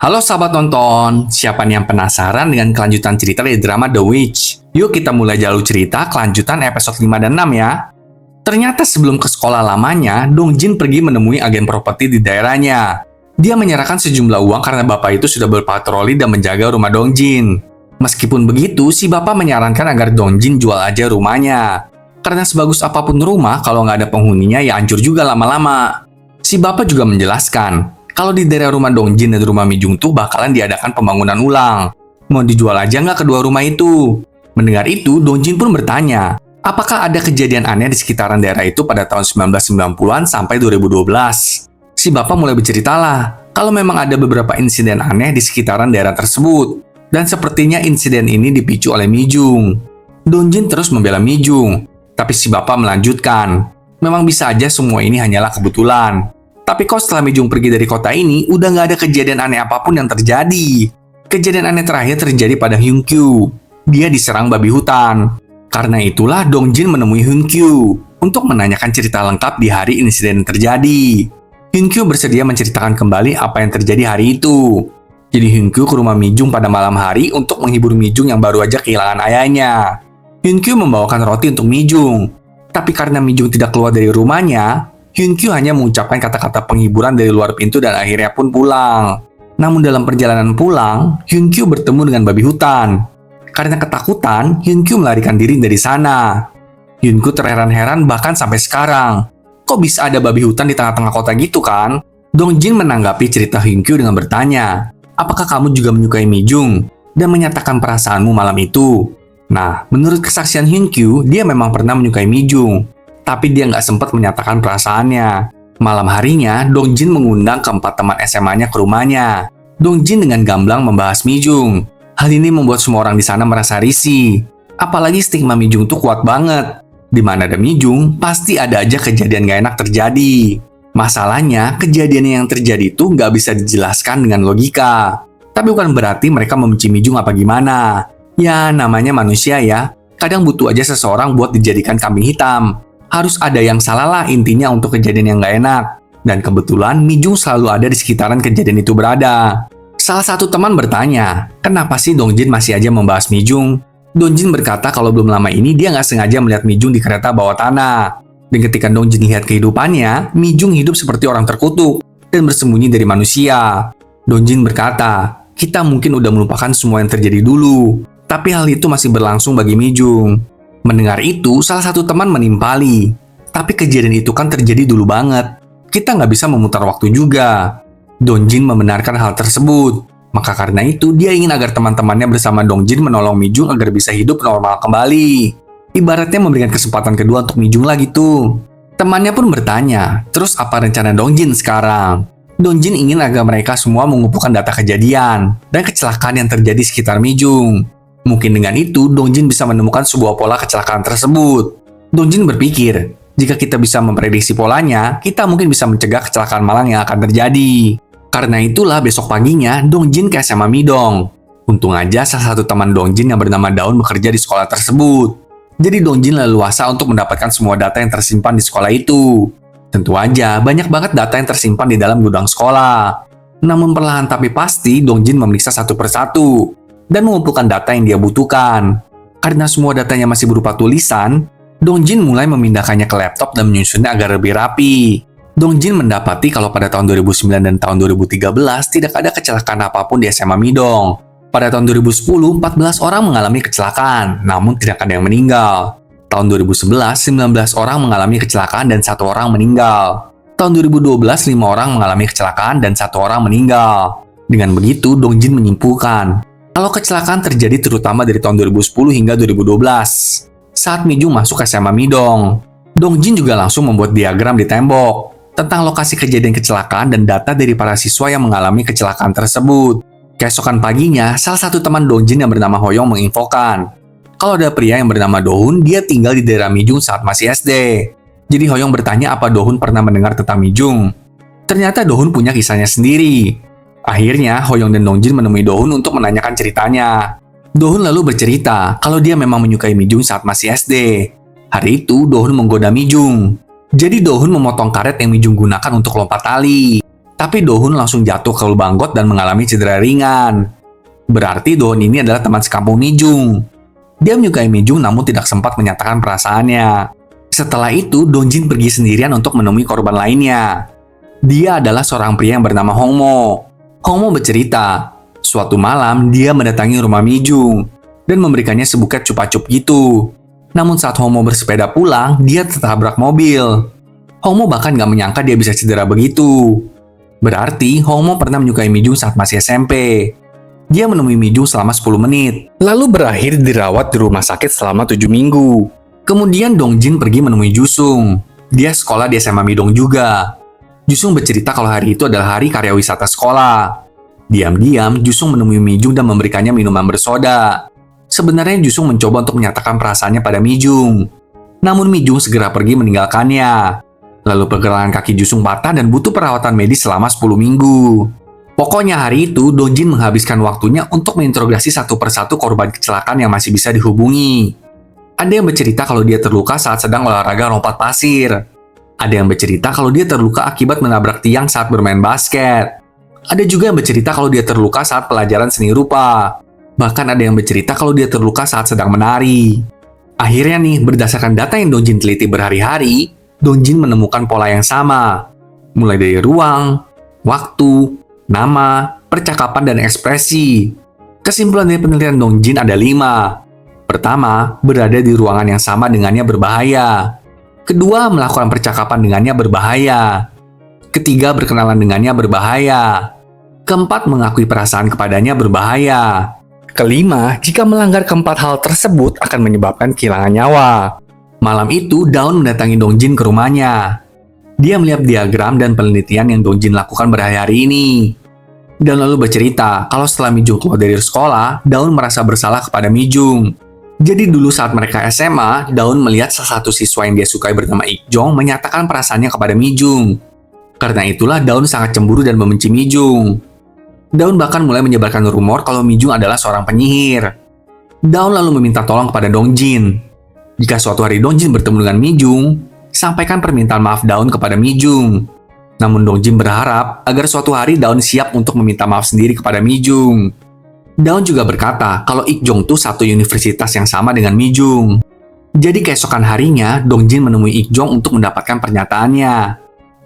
Halo sahabat nonton, siapa nih yang penasaran dengan kelanjutan cerita dari drama The Witch? Yuk kita mulai jalur cerita kelanjutan episode 5 dan 6 ya. Ternyata sebelum ke sekolah lamanya, Dong Jin pergi menemui agen properti di daerahnya. Dia menyerahkan sejumlah uang karena bapak itu sudah berpatroli dan menjaga rumah Dong Jin. Meskipun begitu, si bapak menyarankan agar Dong Jin jual aja rumahnya. Karena sebagus apapun rumah, kalau nggak ada penghuninya ya hancur juga lama-lama. Si bapak juga menjelaskan, kalau di daerah rumah Dong Jin dan rumah Mi Jung tuh bakalan diadakan pembangunan ulang. Mau dijual aja nggak kedua rumah itu? Mendengar itu, Dong Jin pun bertanya, apakah ada kejadian aneh di sekitaran daerah itu pada tahun 1990-an sampai 2012? Si bapak mulai berceritalah, kalau memang ada beberapa insiden aneh di sekitaran daerah tersebut. Dan sepertinya insiden ini dipicu oleh Mi Jung. Dong Jin terus membela Mi Jung, tapi si bapak melanjutkan, memang bisa aja semua ini hanyalah kebetulan. Tapi kok setelah Mi Jung pergi dari kota ini, udah nggak ada kejadian aneh apapun yang terjadi. Kejadian aneh terakhir terjadi pada Hyun Kyu. Dia diserang babi hutan. Karena itulah Dong Jin menemui Hyun Kyu untuk menanyakan cerita lengkap di hari insiden terjadi. Hyun Kyu bersedia menceritakan kembali apa yang terjadi hari itu. Jadi Hyun Kyu ke rumah Mi Jung pada malam hari untuk menghibur Mi Jung yang baru aja kehilangan ayahnya. Hyun Kyu membawakan roti untuk Mi Jung. Tapi karena Mi Jung tidak keluar dari rumahnya, Hyun Kyu hanya mengucapkan kata-kata penghiburan dari luar pintu dan akhirnya pun pulang. Namun dalam perjalanan pulang, Hyun Kyu bertemu dengan babi hutan. Karena ketakutan, Hyun Kyu melarikan diri dari sana. Hyun Kyu terheran-heran bahkan sampai sekarang. Kok bisa ada babi hutan di tengah-tengah kota gitu kan? Dong Jin menanggapi cerita Hyun Kyu dengan bertanya, apakah kamu juga menyukai Mi Jung? Dan menyatakan perasaanmu malam itu. Nah, menurut kesaksian Hyun Kyu, dia memang pernah menyukai Mi Jung. Tapi dia nggak sempat menyatakan perasaannya. Malam harinya, Dong Jin mengundang keempat teman SMA-nya ke rumahnya. Dong Jin dengan gamblang membahas Mi Jung. Hal ini membuat semua orang di sana merasa risih. Apalagi stigma Mi Jung tuh kuat banget. Di mana ada Mi Jung, pasti ada aja kejadian nggak enak terjadi. Masalahnya, kejadian yang terjadi itu nggak bisa dijelaskan dengan logika. Tapi bukan berarti mereka membenci Mi Jung apa gimana. Ya, namanya manusia ya. Kadang butuh aja seseorang buat dijadikan kambing hitam. Harus ada yang salah lah intinya untuk kejadian yang nggak enak. Dan kebetulan Mi Jung selalu ada di sekitaran kejadian itu berada. Salah satu teman bertanya, kenapa sih Dong Jin masih aja membahas Mi Jung? Dong Jin berkata kalau belum lama ini dia nggak sengaja melihat Mi Jung di kereta bawah tanah. Dan ketika Dong Jin lihat kehidupannya, Mi Jung hidup seperti orang terkutuk dan bersembunyi dari manusia. Dong Jin berkata, kita mungkin udah melupakan semua yang terjadi dulu. Tapi hal itu masih berlangsung bagi Mi Jung. Mendengar itu, salah satu teman menimpali. Tapi kejadian itu kan terjadi dulu banget. Kita nggak bisa memutar waktu juga. Dong Jin membenarkan hal tersebut. Maka karena itu, dia ingin agar teman-temannya bersama Dong Jin menolong Mi Jung agar bisa hidup normal kembali. Ibaratnya memberikan kesempatan kedua untuk Mi Jung lah gitu. Temannya pun bertanya, terus apa rencana Dong Jin sekarang? Dong Jin ingin agar mereka semua mengumpulkan data kejadian dan kecelakaan yang terjadi sekitar Mi Jung. Mungkin dengan itu, Dong Jin bisa menemukan sebuah pola kecelakaan tersebut. Dong Jin berpikir, jika kita bisa memprediksi polanya, kita mungkin bisa mencegah kecelakaan malang yang akan terjadi. Karena itulah besok paginya, Dong Jin ke SMA Midong. Untung aja salah satu teman Dong Jin yang bernama Daun bekerja di sekolah tersebut. Jadi Dong Jin leluasa untuk mendapatkan semua data yang tersimpan di sekolah itu. Tentu aja, banyak banget data yang tersimpan di dalam gudang sekolah. Namun perlahan tapi pasti, Dong Jin memeriksa satu persatu dan mengumpulkan data yang dia butuhkan. Karena semua datanya masih berupa tulisan, Dong Jin mulai memindahkannya ke laptop dan menyusunnya agar lebih rapi. Dong Jin mendapati kalau pada tahun 2009 dan tahun 2013 tidak ada kecelakaan apapun di SMA Midong. Pada tahun 2010, 14 orang mengalami kecelakaan, namun tidak ada yang meninggal. Tahun 2011, 19 orang mengalami kecelakaan dan 1 orang meninggal. Tahun 2012, 5 orang mengalami kecelakaan dan 1 orang meninggal. Dengan begitu, Dong Jin menyimpulkan, kalau kecelakaan terjadi terutama dari tahun 2010 hingga 2012. Saat Mi Jung masuk ke SMA Midong, Dong Jin juga langsung membuat diagram di tembok tentang lokasi kejadian kecelakaan dan data dari para siswa yang mengalami kecelakaan tersebut. Keesokan paginya, salah satu teman Dong Jin yang bernama Hoyong menginfokan, kalau ada pria yang bernama Dohun, dia tinggal di daerah Mi Jung saat masih SD. Jadi Hoyong bertanya apa Dohun pernah mendengar tentang Mi Jung. Ternyata Dohun punya kisahnya sendiri. Akhirnya, Hoyong dan Dong Jin menemui Dohun untuk menanyakan ceritanya. Dohun lalu bercerita kalau dia memang menyukai Mi Jung saat masih SD. Hari itu, Dohun menggoda Mi Jung. Jadi Dohun memotong karet yang Mi Jung gunakan untuk lompat tali. Tapi Do-hun langsung jatuh ke lubang got dan mengalami cedera ringan. Berarti Do-hun ini adalah teman sekampung Mi-jung. Dia menyukai Mi-jung namun tidak sempat menyatakan perasaannya. Setelah itu, Dong-jin pergi sendirian untuk menemui korban lainnya. Dia adalah seorang pria yang bernama Hong-mo. Hong-mo bercerita, suatu malam dia mendatangi rumah Mi-jung dan memberikannya sebuket cupa-cup gitu. Namun saat Hong-mo bersepeda pulang, dia tertabrak mobil. Hong-mo bahkan gak menyangka dia bisa cedera begitu. Berarti Hong-mo pernah menyukai Mi-jung saat masih SMP. Dia menemui Mi-jung selama 10 menit, lalu berakhir dirawat di rumah sakit selama 7 minggu. Kemudian Dong-jin pergi menemui Jusung. Dia sekolah di SMA Mi-dong juga. Jusung bercerita kalau hari itu adalah hari karya wisata sekolah. Diam-diam, Jusung menemui Mi-jung dan memberikannya minuman bersoda. Sebenarnya Jusung mencoba untuk menyatakan perasaannya pada Mi-jung. Namun Mi-jung segera pergi meninggalkannya. Lalu pergelangan kaki Jusung patah dan butuh perawatan medis selama 10 minggu. Pokoknya hari itu, Dong-jin menghabiskan waktunya untuk menginterogasi satu persatu korban kecelakaan yang masih bisa dihubungi. Ada yang bercerita kalau dia terluka saat sedang olahraga lompat pasir. Ada yang bercerita kalau dia terluka akibat menabrak tiang saat bermain basket. Ada juga yang bercerita kalau dia terluka saat pelajaran seni rupa. Bahkan ada yang bercerita kalau dia terluka saat sedang menari. Akhirnya nih, berdasarkan data yang Dong-jin teliti berhari-hari, Dong-jin menemukan pola yang sama. Mulai dari ruang, waktu, nama, percakapan, dan ekspresi. Kesimpulan dari penelitian Dong-jin ada 5. Pertama, berada di ruangan yang sama dengannya berbahaya. Kedua, melakukan percakapan dengannya berbahaya. Ketiga, berkenalan dengannya berbahaya. Keempat, mengakui perasaan kepadanya berbahaya. Kelima, jika melanggar keempat hal tersebut akan menyebabkan kehilangan nyawa. Malam itu, Daun mendatangi Dong-jin ke rumahnya. Dia melihat diagram dan penelitian yang Dong-jin lakukan berhari-hari ini. Dan lalu bercerita kalau setelah Mi-jung keluar dari sekolah, Daun merasa bersalah kepada Mi-jung. Jadi dulu saat mereka SMA, Daun melihat salah satu siswa yang dia sukai bernama Ik-jong menyatakan perasaannya kepada Mi-jung. Karena itulah Daun sangat cemburu dan membenci Mi-jung. Daun bahkan mulai menyebarkan rumor kalau Mi-jung adalah seorang penyihir. Daun lalu meminta tolong kepada Dong-jin. Jika suatu hari Dong-jin bertemu dengan Mi-jung, sampaikan permintaan maaf Daun kepada Mi-jung. Namun Dong-jin berharap agar suatu hari Daun siap untuk meminta maaf sendiri kepada Mi-jung. Daun juga berkata kalau Ik-jong tuh satu universitas yang sama dengan Mi-jung. Jadi keesokan harinya, Dong-jin menemui Ik-jong untuk mendapatkan pernyataannya.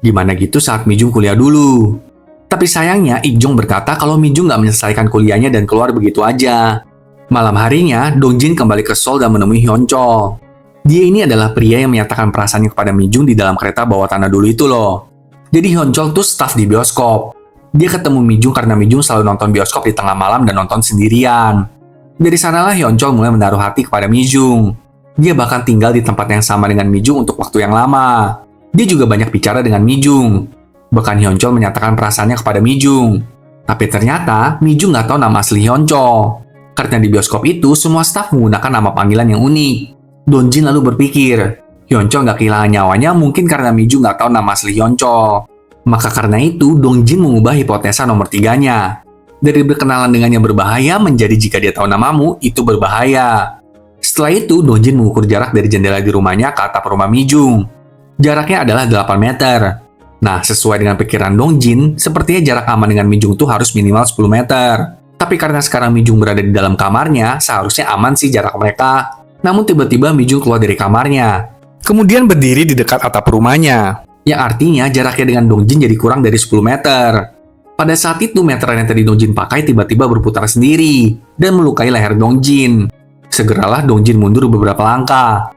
Gimana gitu saat Mi-jung kuliah dulu. Tapi sayangnya, Ik-jong berkata kalau Mi-jung gak menyelesaikan kuliahnya dan keluar begitu aja. Malam harinya, Dong-jin kembali ke Seoul dan menemui Hyun-chol. Dia ini adalah pria yang menyatakan perasaannya kepada Mi-jung di dalam kereta bawah tanah dulu itu loh. Jadi Hyun-chol tuh staf di bioskop. Dia ketemu Mi-jung karena Mi-jung selalu nonton bioskop di tengah malam dan nonton sendirian. Dari sanalah Hyun-chol mulai menaruh hati kepada Mi-jung. Dia bahkan tinggal di tempat yang sama dengan Mi-jung untuk waktu yang lama. Dia juga banyak bicara dengan Mi-jung. Bahkan Hyun-chol menyatakan perasaannya kepada Mi-jung. Tapi ternyata Mi-jung nggak tahu nama asli Hyun-chol. Karena di bioskop itu semua staf menggunakan nama panggilan yang unik. Dong-jin lalu berpikir, Hyun-chol nggak kehilangan nyawanya mungkin karena Mi-jung nggak tahu nama asli Hyun-chol. Maka karena itu, Dong-jin mengubah hipotesa nomor 3-nya. Dari berkenalan dengannya berbahaya menjadi jika dia tahu namamu, itu berbahaya. Setelah itu, Dong-jin mengukur jarak dari jendela di rumahnya ke atap rumah Mi-jung. Jaraknya adalah 8 meter. Nah, sesuai dengan pikiran Dong-jin, sepertinya jarak aman dengan Mi-jung tuh harus minimal 10 meter. Tapi karena sekarang Mi-jung berada di dalam kamarnya, seharusnya aman sih jarak mereka. Namun tiba-tiba Mi-jung keluar dari kamarnya. Kemudian berdiri di dekat atap rumahnya. Yang artinya jaraknya dengan Dong-jin jadi kurang dari 10 meter. Pada saat itu meteran yang tadi Dong-jin pakai tiba-tiba berputar sendiri dan melukai leher Dong-jin. Segeralah Dong-jin mundur beberapa langkah.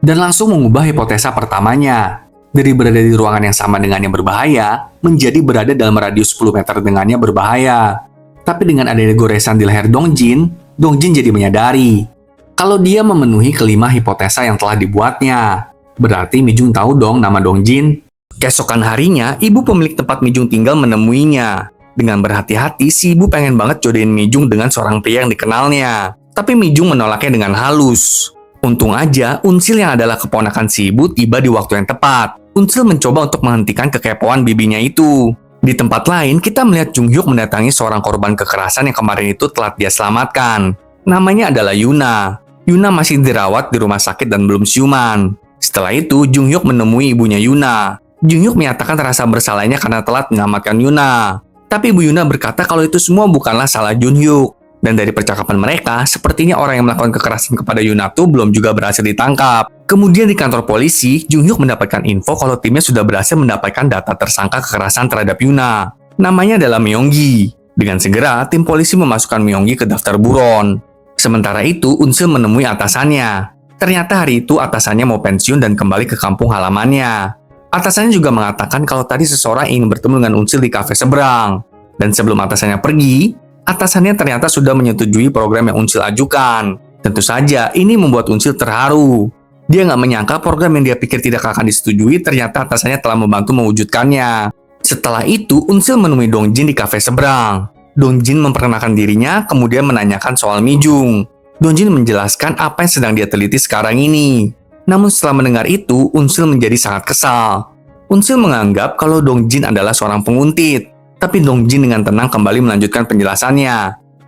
Dan langsung mengubah hipotesa pertamanya. Dari berada di ruangan yang sama dengannya berbahaya, menjadi berada dalam radius 10 meter dengannya berbahaya. Tapi dengan adanya goresan di leher Dong-jin, Dong-jin jadi menyadari kalau dia memenuhi kelima hipotesa yang telah dibuatnya. Berarti Mi-jung tahu dong nama Dong-jin. Keesokan harinya, ibu pemilik tempat Mi-jung tinggal menemuinya. Dengan berhati-hati, si ibu pengen banget jodohin Mi-jung dengan seorang pria yang dikenalnya. Tapi Mi-jung menolaknya dengan halus. Untung aja, Unsil yang adalah keponakan si ibu tiba di waktu yang tepat. Unsil mencoba untuk menghentikan kekepoan bibinya itu. Di tempat lain, kita melihat Jung Hyuk mendatangi seorang korban kekerasan yang kemarin itu telah dia selamatkan. Namanya adalah Yuna. Yuna masih dirawat di rumah sakit dan belum siuman. Setelah itu, Jung Hyuk menemui ibunya Yuna. Junhyuk menyatakan rasa bersalahnya karena telat menyelamatkan Yuna. Tapi Bu Yuna berkata kalau itu semua bukanlah salah Junhyuk. Dan dari percakapan mereka, sepertinya orang yang melakukan kekerasan kepada Yuna tuh belum juga berhasil ditangkap. Kemudian di kantor polisi, Junhyuk mendapatkan info kalau timnya sudah berhasil mendapatkan data tersangka kekerasan terhadap Yuna. Namanya adalah Myonggi. Dengan segera, tim polisi memasukkan Myonggi ke daftar buron. Sementara itu, Unsil menemui atasannya. Ternyata hari itu atasannya mau pensiun dan kembali ke kampung halamannya. Atasannya juga mengatakan kalau tadi seseorang ingin bertemu dengan Unsil di kafe seberang. Dan sebelum atasannya pergi, atasannya ternyata sudah menyetujui program yang Unsil ajukan. Tentu saja, ini membuat Unsil terharu. Dia nggak menyangka program yang dia pikir tidak akan disetujui, ternyata atasannya telah membantu mewujudkannya. Setelah itu, Unsil menemui Dongjin di kafe seberang. Dongjin memperkenalkan dirinya, kemudian menanyakan soal Mijung. Dongjin menjelaskan apa yang sedang dia teliti sekarang ini. Namun setelah mendengar itu, Unsil menjadi sangat kesal. Unsil menganggap kalau Dongjin adalah seorang penguntit. Tapi Dongjin dengan tenang kembali melanjutkan penjelasannya.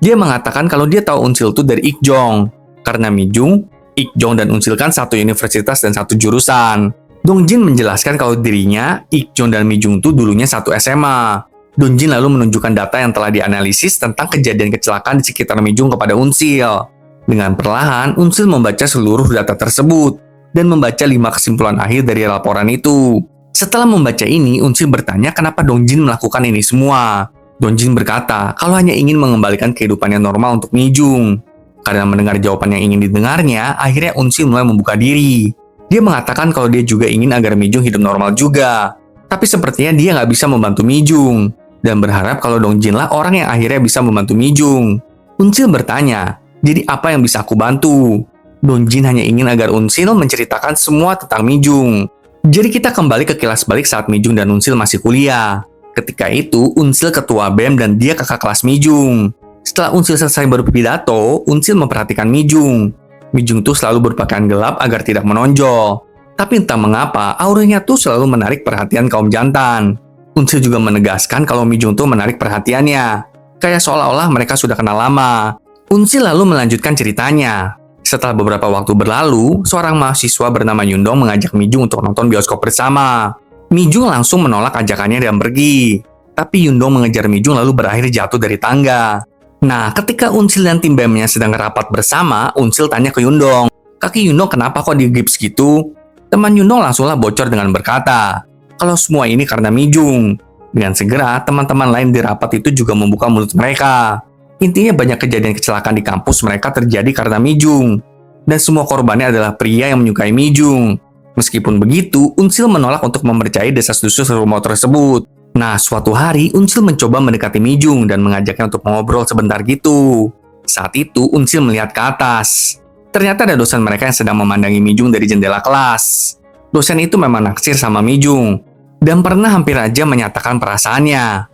Dia mengatakan kalau dia tahu Unsil itu dari Ikjong. Karena Mijung, Ikjong dan Unsil kan satu universitas dan satu jurusan. Dongjin menjelaskan kalau dirinya, Ikjong dan Mijung itu dulunya satu SMA. Dongjin lalu menunjukkan data yang telah dianalisis tentang kejadian kecelakaan di sekitar Mijung kepada Unsil. Dengan perlahan, Unsil membaca seluruh data tersebut dan membaca 5 kesimpulan akhir dari laporan itu. Setelah membaca ini, Unsil bertanya kenapa Dongjin melakukan ini semua. Dongjin berkata kalau hanya ingin mengembalikan kehidupan yang normal untuk Mijung. Karena mendengar jawaban yang ingin didengarnya, akhirnya Unsil mulai membuka diri. Dia mengatakan kalau dia juga ingin agar Mijung hidup normal juga. Tapi sepertinya dia nggak bisa membantu Mijung. Dan berharap kalau Dongjin lah orang yang akhirnya bisa membantu Mijung. Unsil bertanya, jadi apa yang bisa aku bantu? Dongjin hanya ingin agar Unsil menceritakan semua tentang Mijung. Jadi kita kembali ke kilas balik saat Mijung dan Unsil masih kuliah. Ketika itu, Unsil ketua BEM dan dia kakak kelas Mijung. Setelah Unsil selesai berpidato, Unsil memperhatikan Mijung. Mijung tuh selalu berpakaian gelap agar tidak menonjol. Tapi entah mengapa, auranya tuh selalu menarik perhatian kaum jantan. Unsil juga menegaskan kalau Mijung tuh menarik perhatiannya. Kayak seolah-olah mereka sudah kenal lama. Unsil lalu melanjutkan ceritanya. Setelah beberapa waktu berlalu, seorang mahasiswa bernama Yundong mengajak Mijung untuk nonton bioskop bersama. Mijung langsung menolak ajakannya dan pergi. Tapi Yundong mengejar Mijung lalu berakhir jatuh dari tangga. Nah, ketika Unsil dan tim BEM-nya sedang rapat bersama, Unsil tanya ke Yundong, "Kaki Yundong kenapa kok digips gitu?" Teman Yundong langsunglah bocor dengan berkata, kalau semua ini karena Mijung. Dengan segera, teman-teman lain di rapat itu juga membuka mulut mereka. Intinya banyak kejadian kecelakaan di kampus mereka terjadi karena Mijung. Dan semua korbannya adalah pria yang menyukai Mijung. Meskipun begitu, Unsil menolak untuk mempercayai desas-desus rumor tersebut. Nah, suatu hari Unsil mencoba mendekati Mijung dan mengajaknya untuk ngobrol sebentar gitu. Saat itu, Unsil melihat ke atas. Ternyata ada dosen mereka yang sedang memandangi Mijung dari jendela kelas. Dosen itu memang naksir sama Mijung. Dan pernah hampir aja menyatakan perasaannya.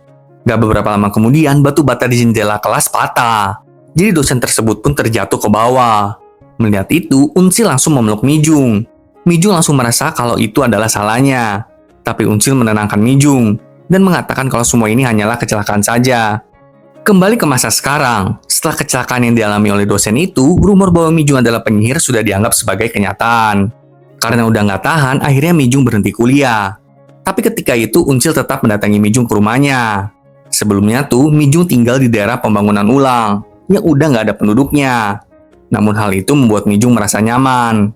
Gak beberapa lama kemudian, batu bata di jendela kelas patah. Jadi dosen tersebut pun terjatuh ke bawah. Melihat itu, Unsil langsung memeluk Mijung. Mijung langsung merasa kalau itu adalah salahnya. Tapi Unsil menenangkan Mijung dan mengatakan kalau semua ini hanyalah kecelakaan saja. Kembali ke masa sekarang, setelah kecelakaan yang dialami oleh dosen itu, rumor bahwa Mijung adalah penyihir sudah dianggap sebagai kenyataan. Karena udah nggak tahan, akhirnya Mijung berhenti kuliah. Tapi ketika itu, Unsil tetap mendatangi Mijung ke rumahnya. Sebelumnya tuh, Mijung tinggal di daerah pembangunan ulang, yang udah nggak ada penduduknya. Namun hal itu membuat Mijung merasa nyaman.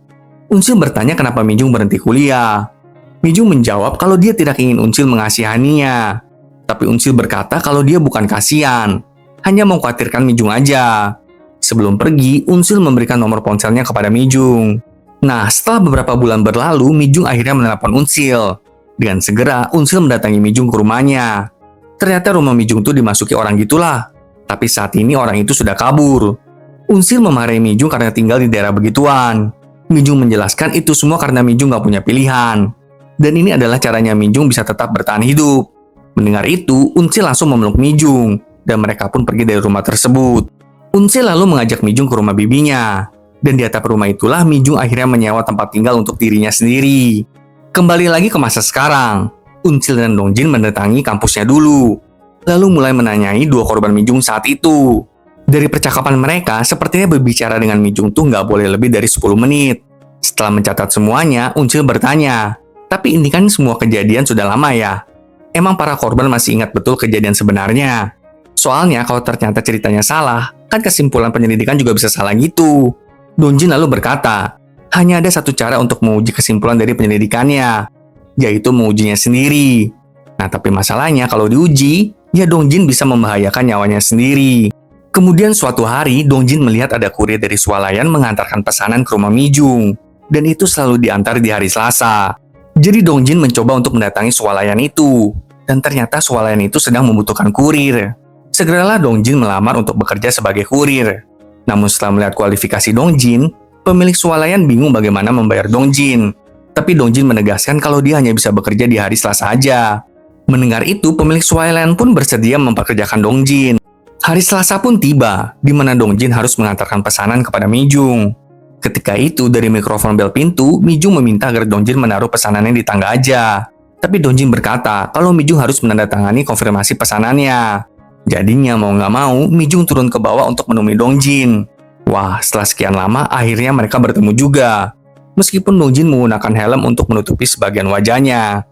Unsil bertanya kenapa Mijung berhenti kuliah. Mijung menjawab kalau dia tidak ingin Unsil mengasihaninya. Tapi Unsil berkata kalau dia bukan kasihan, hanya mengkhawatirkan Mijung aja. Sebelum pergi, Unsil memberikan nomor ponselnya kepada Mijung. Nah, setelah beberapa bulan berlalu, Mijung akhirnya menelepon Unsil. Dengan segera, Unsil mendatangi Mijung ke rumahnya. Ternyata rumah Mijung itu dimasuki orang gitulah. Tapi saat ini orang itu sudah kabur. Unsil memarahi Mijung karena tinggal di daerah begituan. Mijung menjelaskan itu semua karena Mijung gak punya pilihan. Dan ini adalah caranya Mijung bisa tetap bertahan hidup. Mendengar itu, Unsil langsung memeluk Mijung. Dan mereka pun pergi dari rumah tersebut. Unsil lalu mengajak Mijung ke rumah bibinya. Dan di atap rumah itulah Mijung akhirnya menyewa tempat tinggal untuk dirinya sendiri. Kembali lagi ke masa sekarang, Unsil dan Dongjin mendatangi kampusnya dulu, lalu mulai menanyai dua korban Mijung saat itu. Dari percakapan mereka, sepertinya berbicara dengan Mijung tuh nggak boleh lebih dari 10 menit. Setelah mencatat semuanya, Unsil bertanya, Tapi ini kan semua kejadian sudah lama ya. Emang para korban masih ingat betul kejadian sebenarnya? Soalnya kalau ternyata ceritanya salah, kan kesimpulan penyelidikan juga bisa salah gitu. Dongjin lalu berkata, hanya ada satu cara untuk menguji kesimpulan dari penyelidikannya, yaitu mengujinya sendiri. Nah, tapi masalahnya kalau diuji, ya Dongjin bisa membahayakan nyawanya sendiri. Kemudian suatu hari, Dongjin melihat ada kurir dari swalayan mengantarkan pesanan ke rumah Mijung. Dan itu selalu diantar di hari Selasa. Jadi Dongjin mencoba untuk mendatangi swalayan itu. Dan ternyata swalayan itu sedang membutuhkan kurir. Segeralah Dongjin melamar untuk bekerja sebagai kurir. Namun setelah melihat kualifikasi Dongjin, pemilik swalayan bingung bagaimana membayar Dongjin. Tapi Dongjin menegaskan kalau dia hanya bisa bekerja di hari Selasa aja. Mendengar itu, pemilik swalayan pun bersedia mempekerjakan Dongjin. Hari Selasa pun tiba, di mana Dongjin harus mengantarkan pesanan kepada Mijung. Ketika itu, dari mikrofon bel pintu, Mijung meminta agar Dongjin menaruh pesanannya di tangga aja. Tapi Dongjin berkata kalau Mijung harus menandatangani konfirmasi pesanannya. Jadinya mau nggak mau, Mijung turun ke bawah untuk menemui Dongjin. Wah, setelah sekian lama, akhirnya mereka bertemu juga. Meskipun Dongjin menggunakan helm untuk menutupi sebagian wajahnya.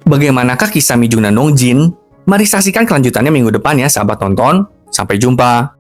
Bagaimanakah kisah Mijung dan Dongjin? Mari saksikan kelanjutannya minggu depan ya, sahabat tonton. Sampai jumpa.